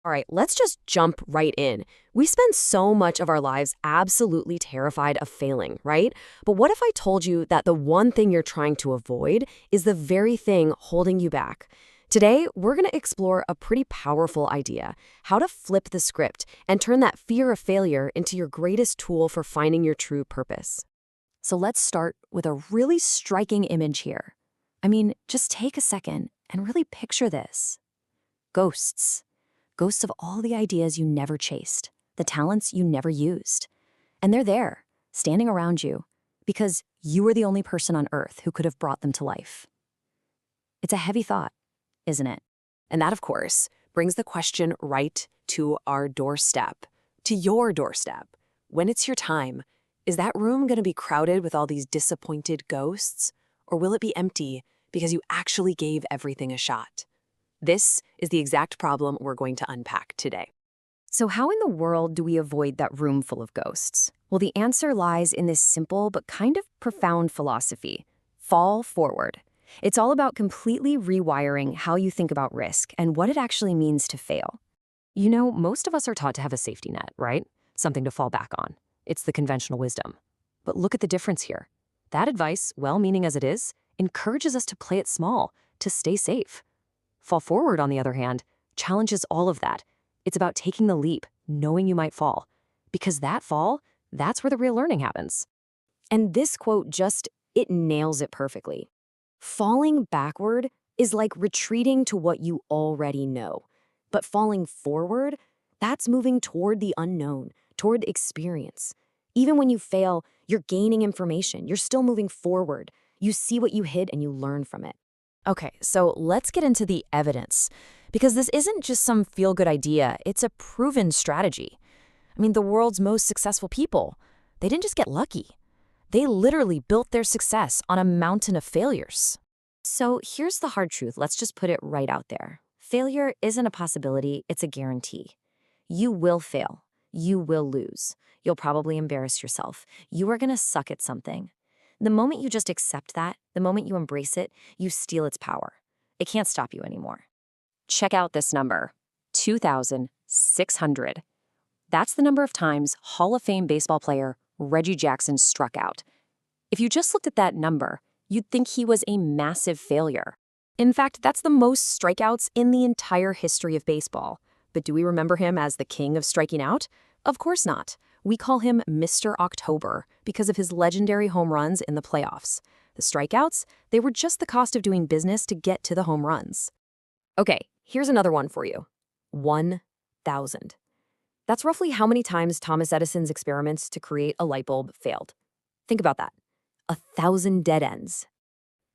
All right, let's just jump right in. We spend so much of our lives absolutely terrified of failing, right? But what if I told you that the one thing you're trying to avoid is the very thing holding you back? Today, we're going to explore a pretty powerful idea, how to flip the script and turn that fear of failure into your greatest tool for finding your true purpose. So let's start with a really striking image here. Just take a second and really picture this. Ghosts. Ghosts of all the ideas you never chased, the talents you never used. And they're there, standing around you, because you were the only person on Earth who could have brought them to life. It's a heavy thought, isn't it? And that, of course, brings the question right to our doorstep, to your doorstep. When it's your time, is that room going to be crowded with all these disappointed ghosts? Or will it be empty because you actually gave everything a shot? This is the exact problem we're going to unpack today. So how in the world do we avoid that room full of ghosts? Well, the answer lies in this simple but kind of profound philosophy. Fall forward. It's all about completely rewiring how you think about risk and what it actually means to fail. Most of us are taught to have a safety net, right? Something to fall back on. It's the conventional wisdom. But look at the difference here. That advice, well-meaning as it is, encourages us to play it small, to stay safe. Fall forward, on the other hand, challenges all of that. It's about taking the leap, knowing you might fall. Because that fall, that's where the real learning happens. And this quote it nails it perfectly. Falling backward is like retreating to what you already know. But falling forward, that's moving toward the unknown, toward experience. Even when you fail, you're gaining information. You're still moving forward. You see what you hid and you learn from it. Okay, so let's get into the evidence, because this isn't just some feel-good idea, it's a proven strategy. The world's most successful people, they didn't just get lucky. They literally built their success on a mountain of failures. So here's the hard truth. Let's just put it right out there. Failure isn't a possibility, it's a guarantee. You will fail. You will lose. You'll probably embarrass yourself. You are going to suck at something. The moment you just accept that, the moment you embrace it, you steal its power. It can't stop you anymore. Check out this number, 2,600. That's the number of times Hall of Fame baseball player Reggie Jackson struck out. If you just looked at that number, you'd think he was a massive failure. In fact, that's the most strikeouts in the entire history of baseball. But do we remember him as the king of striking out? Of course not. We call him Mr. October because of his legendary home runs in the playoffs. The strikeouts, they were just the cost of doing business to get to the home runs. Okay, here's another one for you. 1,000. That's roughly how many times Thomas Edison's experiments to create a light bulb failed. Think about that. 1,000 dead ends.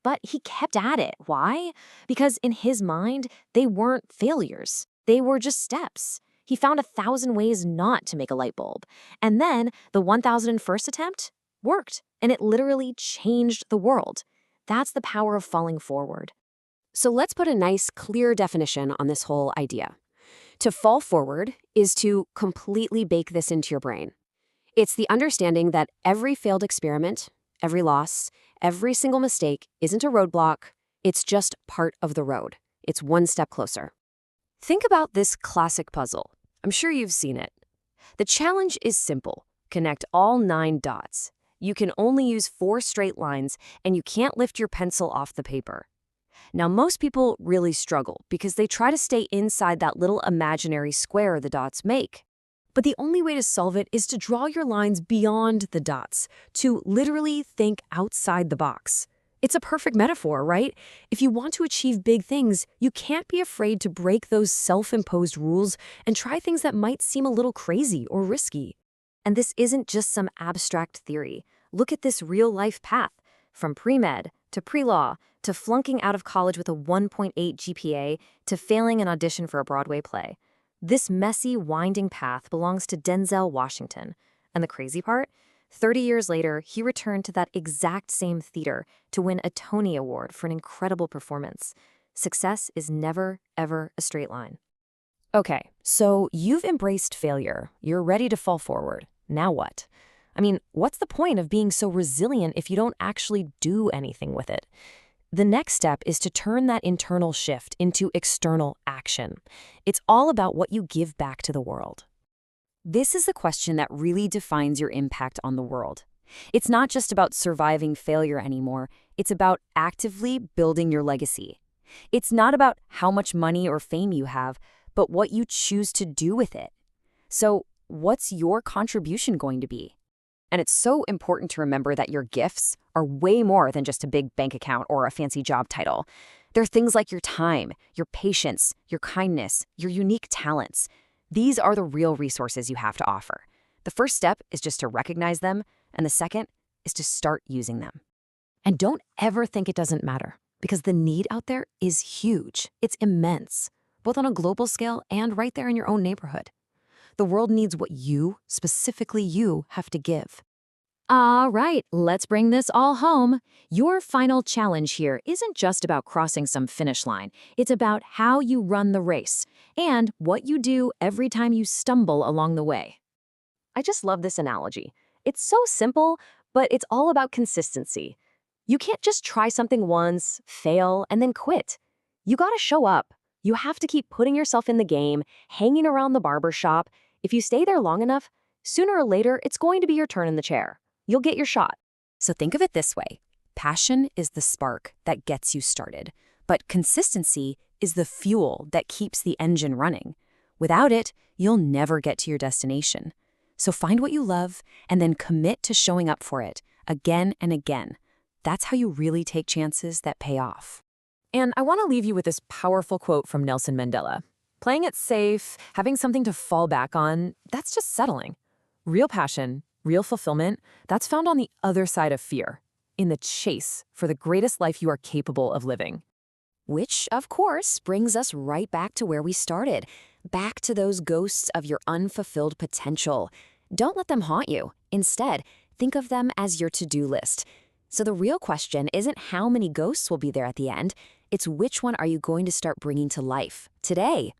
But he kept at it. Why? Because in his mind, they weren't failures. They were just steps. He found 1,000 ways not to make a light bulb. And then the 1,001st attempt worked, and it literally changed the world. That's the power of falling forward. So let's put a nice, clear definition on this whole idea. To fall forward is to completely bake this into your brain. It's the understanding that every failed experiment, every loss, every single mistake isn't a roadblock. It's just part of the road. It's one step closer. Think about this classic puzzle. I'm sure you've seen it. The challenge is simple. Connect all 9 dots. You can only use 4 straight lines, and you can't lift your pencil off the paper. Now, most people really struggle because they try to stay inside that little imaginary square the dots make. But the only way to solve it is to draw your lines beyond the dots, to literally think outside the box. It's a perfect metaphor, right? If you want to achieve big things, you can't be afraid to break those self-imposed rules and try things that might seem a little crazy or risky. And this isn't just some abstract theory. Look at this real-life path, from pre-med to pre-law to flunking out of college with a 1.8 GPA to failing an audition for a Broadway play. This messy, winding path belongs to Denzel Washington. And the crazy part? 30 years later, he returned to that exact same theater to win a Tony Award for an incredible performance. Success is never, ever a straight line. Okay, so you've embraced failure. You're ready to fall forward. Now what? What's the point of being so resilient if you don't actually do anything with it? The next step is to turn that internal shift into external action. It's all about what you give back to the world. This is the question that really defines your impact on the world. It's not just about surviving failure anymore, it's about actively building your legacy. It's not about how much money or fame you have, but what you choose to do with it. So, what's your contribution going to be? And it's so important to remember that your gifts are way more than just a big bank account or a fancy job title. They're things like your time, your patience, your kindness, your unique talents. These are the real resources you have to offer. The first step is just to recognize them, and the second is to start using them. And don't ever think it doesn't matter, because the need out there is huge. It's immense, both on a global scale and right there in your own neighborhood. The world needs what you, specifically you, have to give. All right, let's bring this all home. Your final challenge here isn't just about crossing some finish line. It's about how you run the race and what you do every time you stumble along the way. I just love this analogy. It's so simple, but it's all about consistency. You can't just try something once, fail, and then quit. You gotta show up. You have to keep putting yourself in the game, hanging around the barber shop. If you stay there long enough, sooner or later, it's going to be your turn in the chair. You'll get your shot. So think of it this way. Passion is the spark that gets you started, but consistency is the fuel that keeps the engine running. Without it, you'll never get to your destination. So find what you love and then commit to showing up for it again and again. That's how you really take chances that pay off. And I want to leave you with this powerful quote from Nelson Mandela. Playing it safe, having something to fall back on, that's just settling. Real passion, real fulfillment, that's found on the other side of fear, in the chase for the greatest life you are capable of living. Which, of course, brings us right back to where we started, back to those ghosts of your unfulfilled potential. Don't let them haunt you. Instead, think of them as your to-do list. So the real question isn't how many ghosts will be there at the end, it's which one are you going to start bringing to life today.